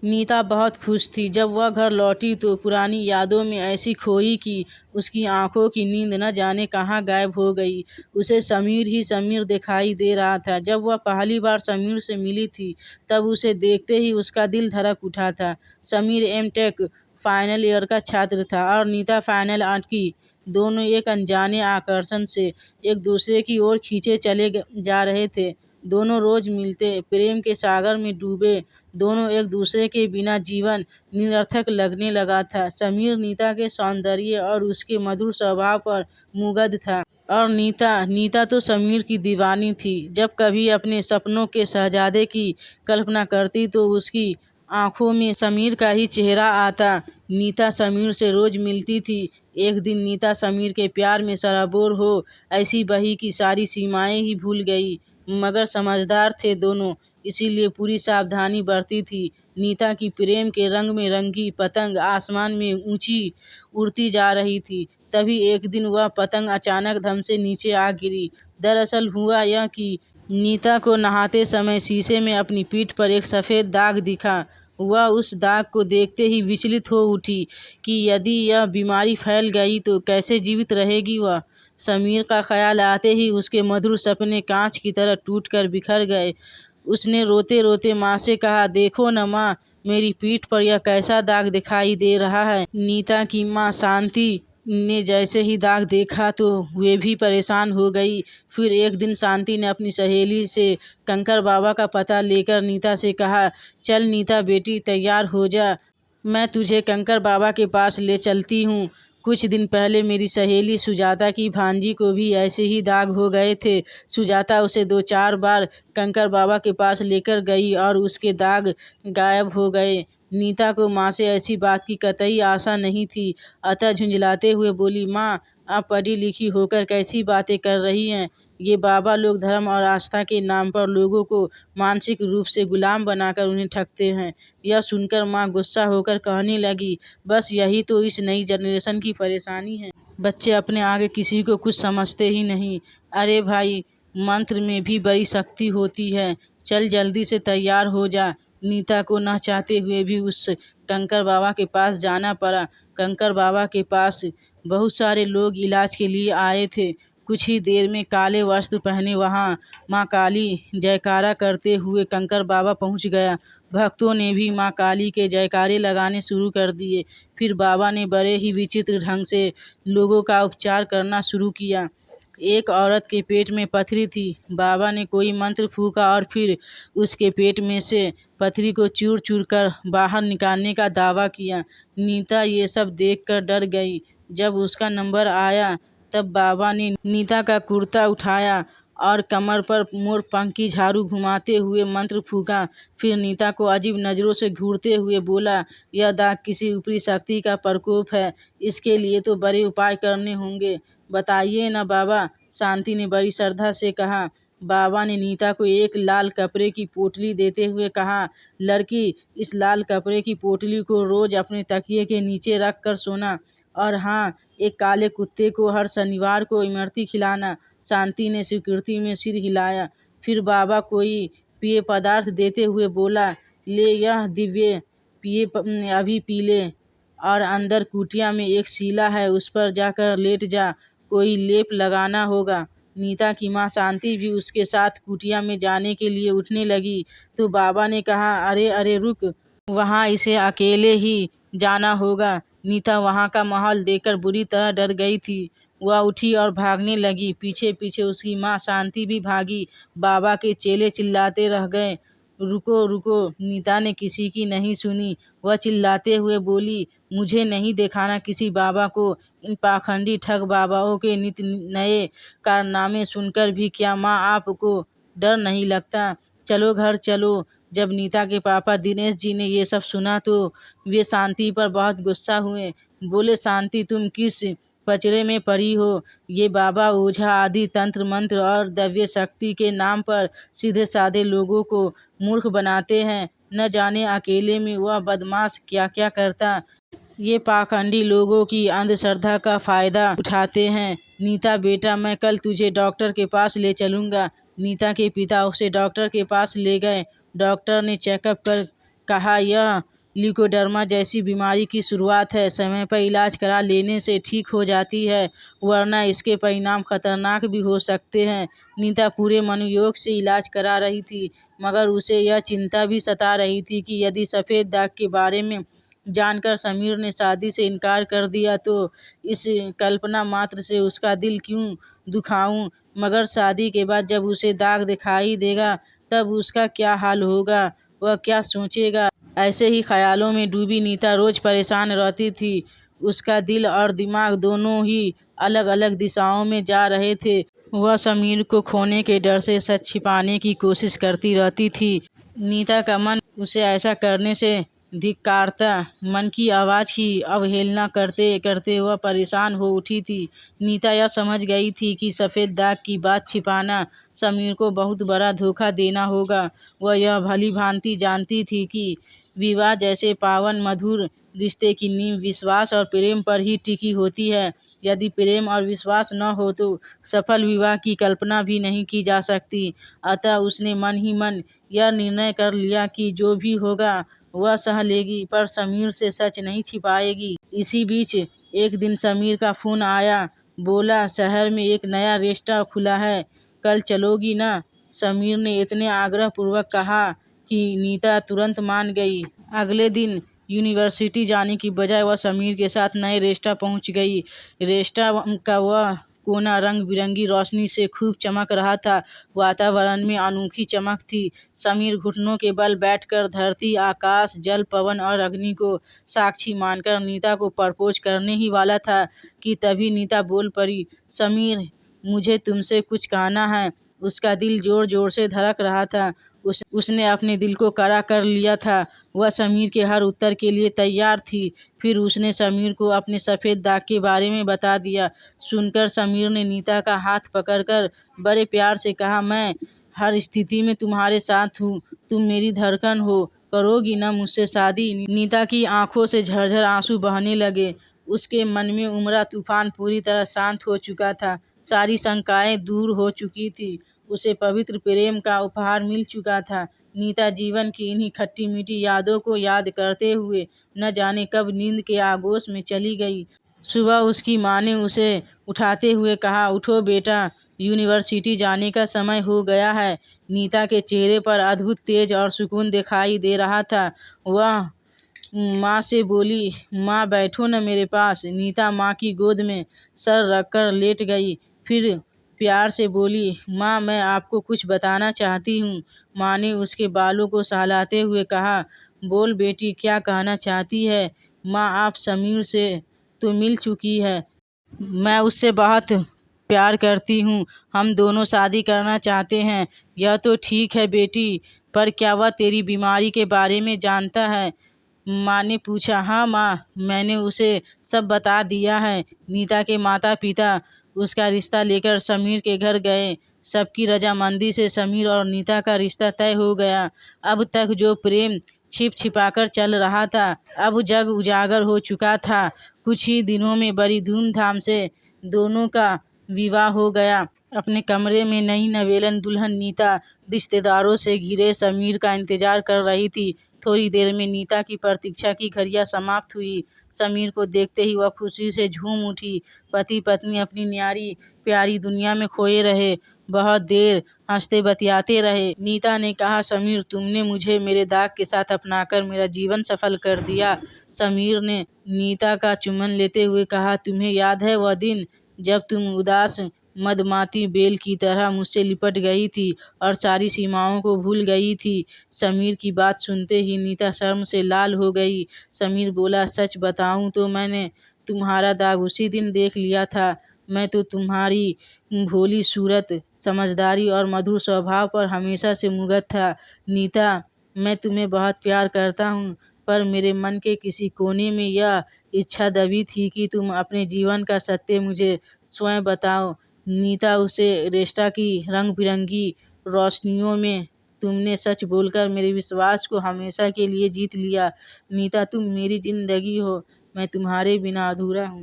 नीता बहुत खुश थी। जब वह घर लौटी तो पुरानी यादों में ऐसी खोई कि उसकी आंखों की नींद न जाने कहाँ गायब हो गई। उसे समीर ही समीर दिखाई दे रहा था। जब वह पहली बार समीर से मिली थी तब उसे देखते ही उसका दिल धड़क उठा था। समीर एमटेक फाइनल ईयर का छात्र था और नीता फाइनल 8 की। दोनों एक अनजाने आकर्षण से एक दूसरे की ओर खींचे चले जा रहे थे। दोनों रोज मिलते, प्रेम के सागर में डूबे। दोनों एक दूसरे के बिना जीवन निरर्थक लगने लगा था। समीर नीता के सौंदर्य और उसके मधुर स्वभाव पर मुग्ध था और नीता तो समीर की दीवानी थी। जब कभी अपने सपनों के शहजादे की कल्पना करती तो उसकी आंखों में समीर का ही चेहरा आता। नीता समीर से रोज मिलती थी। एक दिन नीता समीर के प्यार में सराबोर हो ऐसी बही की सारी सीमाएं ही भूल गई। मगर समझदार थे दोनों, इसीलिए पूरी सावधानी बरती थी। नीता की प्रेम के रंग में रंगी पतंग आसमान में ऊंची उड़ती जा रही थी। तभी एक दिन वह पतंग अचानक धम से नीचे आ गिरी। दरअसल हुआ यह कि नीता को नहाते समय शीशे में अपनी पीठ पर एक सफ़ेद दाग दिखा। वह उस दाग को देखते ही विचलित हो उठी कि यदि यह बीमारी फैल गई तो कैसे जीवित रहेगी वह। समीर का ख्याल आते ही उसके मधुर सपने कांच की तरह टूटकर बिखर गए। उसने रोते रोते माँ से कहा, देखो न माँ, मेरी पीठ पर यह कैसा दाग दिखाई दे रहा है। नीता की माँ शांति ने जैसे ही दाग देखा तो वे भी परेशान हो गई। फिर एक दिन शांति ने अपनी सहेली से कंकर बाबा का पता लेकर नीता से कहा, चल नीता बेटी, तैयार हो जा, मैं तुझे कंकर बाबा के पास ले चलती हूँ। कुछ दिन पहले मेरी सहेली सुजाता की भांजी को भी ऐसे ही दाग हो गए थे। सुजाता उसे 2-4 बार कंकर बाबा के पास लेकर गई और उसके दाग गायब हो गए। नीता को माँ से ऐसी बात की कतई आशा नहीं थी, अतः झुंझलाते हुए बोली, माँ, आप पढ़ी लिखी होकर कैसी बातें कर रही हैं। ये बाबा लोग धर्म और आस्था के नाम पर लोगों को मानसिक रूप से गुलाम बनाकर उन्हें ठगते हैं। यह सुनकर माँ गुस्सा होकर कहने लगी, बस यही तो इस नई जनरेशन की परेशानी है। बच्चे अपने आगे किसी को कुछ समझते ही नहीं। अरे भाई, मंत्र में भी बड़ी शक्ति होती है। चल जल्दी से तैयार हो जा। नीता को न चाहते हुए भी उस कंकर बाबा के पास जाना पड़ा। कंकर बाबा के पास बहुत सारे लोग इलाज के लिए आए थे। कुछ ही देर में काले वस्त्र पहने वहाँ माँ काली जयकारा करते हुए कंकर बाबा पहुँच गया। भक्तों ने भी माँ काली के जयकारे लगाने शुरू कर दिए। फिर बाबा ने बड़े ही विचित्र ढंग से लोगों का उपचार करना शुरू किया। एक औरत के पेट में पथरी थी। बाबा ने कोई मंत्र फूंका और फिर उसके पेट में से पथरी को चूर चूर कर बाहर निकालने का दावा किया। नीता ये सब देखकर डर गई। जब उसका नंबर आया तब बाबा ने नीता का कुर्ता उठाया और कमर पर मोरपंख की झाड़ू घुमाते हुए मंत्र फूंका। फिर नीता को अजीब नज़रों से घूरते हुए बोला, यह दाग किसी ऊपरी शक्ति का प्रकोप है। इसके लिए तो बड़े उपाय करने होंगे। बताइए न बाबा, शांति ने बड़ी श्रद्धा से कहा। बाबा ने नीता को एक लाल कपड़े की पोटली देते हुए कहा, लड़की, इस लाल कपड़े की पोटली को रोज अपने तकिए के नीचे रख कर सोना, और हाँ, एक काले कुत्ते को हर शनिवार को इमरती खिलाना। शांति ने स्वीकृति में सिर हिलाया। फिर बाबा कोई पेय पदार्थ देते हुए बोला, ले यह दिव्य पिए अभी पी ले, और अंदर कुटिया में एक शिला है, उस पर जाकर लेट जा, कोई लेप लगाना होगा। नीता की माँ शांति भी उसके साथ कुटिया में जाने के लिए उठने लगी तो बाबा ने कहा, अरे अरे रुक, वहाँ इसे अकेले ही जाना होगा। नीता वहाँ का माहौल देखकर बुरी तरह डर गई थी। वह उठी और भागने लगी। पीछे पीछे उसकी माँ शांति भी भागी। बाबा के चेले चिल्लाते रह गए, रुको रुको। नीता ने किसी की नहीं सुनी। वह चिल्लाते हुए बोली, मुझे नहीं दिखाना किसी बाबा को। इन पाखंडी ठग बाबाओं के नित नए कारनामे सुनकर भी क्या माँ आपको डर नहीं लगता? चलो घर चलो। जब नीता के पापा दिनेश जी ने ये सब सुना तो वे शांति पर बहुत गुस्सा हुए। बोले, शांति, तुम किस पचड़े में पड़ी हो? ये बाबा ओझा आदि तंत्र मंत्र और दिव्य शक्ति के नाम पर सीधे साधे लोगों को मूर्ख बनाते हैं। न जाने अकेले में वह बदमाश क्या क्या करता। ये पाखंडी लोगों की अंधश्रद्धा का फ़ायदा उठाते हैं। नीता बेटा, मैं कल तुझे डॉक्टर के पास ले चलूँगा। नीता के पिता उसे डॉक्टर के पास ले गए। डॉक्टर ने चेकअप कहा, यह ल्यूकोडर्मा जैसी बीमारी की शुरुआत है। समय पर इलाज करा लेने से ठीक हो जाती है, वरना इसके परिणाम खतरनाक भी हो सकते हैं। नीता पूरे मनोयोग से इलाज करा रही थी, मगर उसे यह चिंता भी सता रही थी कि यदि सफ़ेद दाग के बारे में जानकर समीर ने शादी से इनकार कर दिया तो इस कल्पना मात्र से उसका दिल क्यों दुखाऊं। मगर शादी के बाद जब उसे दाग दिखाई देगा तब उसका क्या हाल होगा, वह क्या सोचेगा। ऐसे ही ख्यालों में डूबी नीता रोज परेशान रहती थी। उसका दिल और दिमाग दोनों ही अलग अलग दिशाओं में जा रहे थे। वह समीर को खोने के डर से सच छिपाने की कोशिश करती रहती थी। नीता का मन उसे ऐसा करने से धिक्कारता। मन की आवाज़ की अवहेलना करते करते वह परेशान हो उठी थी। नीता यह समझ गई थी कि सफ़ेद दाग की बात छिपाना समीर को बहुत बड़ा धोखा देना होगा। वह यह भली भांति जानती थी कि विवाह जैसे पावन मधुर रिश्ते की नींव विश्वास और प्रेम पर ही टिकी होती है। यदि प्रेम और विश्वास न हो तो सफल विवाह की कल्पना भी नहीं की जा सकती। अतः उसने मन ही मन यह निर्णय कर लिया कि जो भी होगा वह सह लेगी, पर समीर से सच नहीं छिपाएगी। इसी बीच एक दिन समीर का फ़ोन आया। बोला, शहर में एक नया रेस्टोरेंट खुला है, कल चलोगी ना? समीर ने इतने आग्रहपूर्वक कहा कि नीता तुरंत मान गई। अगले दिन यूनिवर्सिटी जाने की बजाय वह समीर के साथ नए रेस्टोरेंट पहुंच गई। रेस्टोरेंट का वह कोना रंग बिरंगी रोशनी से खूब चमक रहा था। वातावरण में अनोखी चमक थी। समीर घुटनों के बल बैठकर धरती, आकाश, जल, पवन और अग्नि को साक्षी मानकर नीता को प्रपोज करने ही वाला था कि तभी नीता बोल पड़ी, समीर, मुझे तुमसे कुछ कहना है। उसका दिल जोर जोर से धड़क रहा था। उसने अपने दिल को कड़ा कर लिया था। वह समीर के हर उत्तर के लिए तैयार थी। फिर उसने समीर को अपने सफ़ेद दाग के बारे में बता दिया। सुनकर समीर ने नीता का हाथ पकड़कर बड़े प्यार से कहा, मैं हर स्थिति में तुम्हारे साथ हूँ। तुम मेरी धड़कन हो, करोगी ना मुझसे शादी? नीता की आंखों से झरझर आंसू बहने लगे। उसके मन में उमड़ा तूफान पूरी तरह शांत हो चुका था। सारी शंकाएं दूर हो चुकी थी। उसे पवित्र प्रेम का उपहार मिल चुका था। नीता जीवन की इन्हीं खट्टी मीठी यादों को याद करते हुए न जाने कब नींद के आगोश में चली गई। सुबह उसकी माँ ने उसे उठाते हुए कहा, उठो बेटा, यूनिवर्सिटी जाने का समय हो गया है। नीता के चेहरे पर अद्भुत तेज और सुकून दिखाई दे रहा था। वह माँ से बोली, माँ बैठो न मेरे पास। नीता माँ की गोद में सर रखकर लेट गई। फिर प्यार से बोली, माँ, मैं आपको कुछ बताना चाहती हूँ। माँ ने उसके बालों को सहलाते हुए कहा, बोल बेटी, क्या कहना चाहती है? माँ, आप समीर से तो मिल चुकी है। मैं उससे बहुत प्यार करती हूँ। हम दोनों शादी करना चाहते हैं। यह तो ठीक है बेटी, पर क्या वह तेरी बीमारी के बारे में जानता है? माँ ने पूछा। हाँ माँ, मैंने उसे सब बता दिया है। नीता के माता पिता उसका रिश्ता लेकर समीर के घर गए। सबकी रजामंदी से समीर और नीता का रिश्ता तय हो गया। अब तक जो प्रेम छिप छिपाकर चल रहा था, अब जग उजागर हो चुका था। कुछ ही दिनों में बड़ी धूमधाम से दोनों का विवाह हो गया। अपने कमरे में नई नवेलन दुल्हन नीता रिश्तेदारों से घिरे समीर का इंतजार कर रही थी। थोड़ी देर में नीता की प्रतीक्षा की घड़ियां समाप्त हुई। समीर को देखते ही वह खुशी से झूम उठी। पति पत्नी अपनी न्यारी प्यारी दुनिया में खोए रहे। बहुत देर हंसते बतियाते रहे। नीता ने कहा, समीर, तुमने मुझे मेरे दाग के साथ अपनाकर मेरा जीवन सफल कर दिया। समीर ने नीता का चुम्बन लेते हुए कहा, तुम्हें याद है वह दिन जब तुम उदास मदमाती बेल की तरह मुझसे लिपट गई थी और सारी सीमाओं को भूल गई थी? समीर की बात सुनते ही नीता शर्म से लाल हो गई। समीर बोला, सच बताऊं तो मैंने तुम्हारा दाग उसी दिन देख लिया था। मैं तो तुम्हारी भोली सूरत, समझदारी और मधुर स्वभाव पर हमेशा से मुग्ध था। नीता, मैं तुम्हें बहुत प्यार करता हूँ, पर मेरे मन के किसी कोने में यह इच्छा दबी थी कि तुम अपने जीवन का सत्य मुझे स्वयं बताओ। नीता, उसे रेस्टा की रंग बिरंगी रोशनियों में तुमने सच बोलकर मेरे विश्वास को हमेशा के लिए जीत लिया। नीता, तुम मेरी जिंदगी हो, मैं तुम्हारे बिना अधूरा हूँ।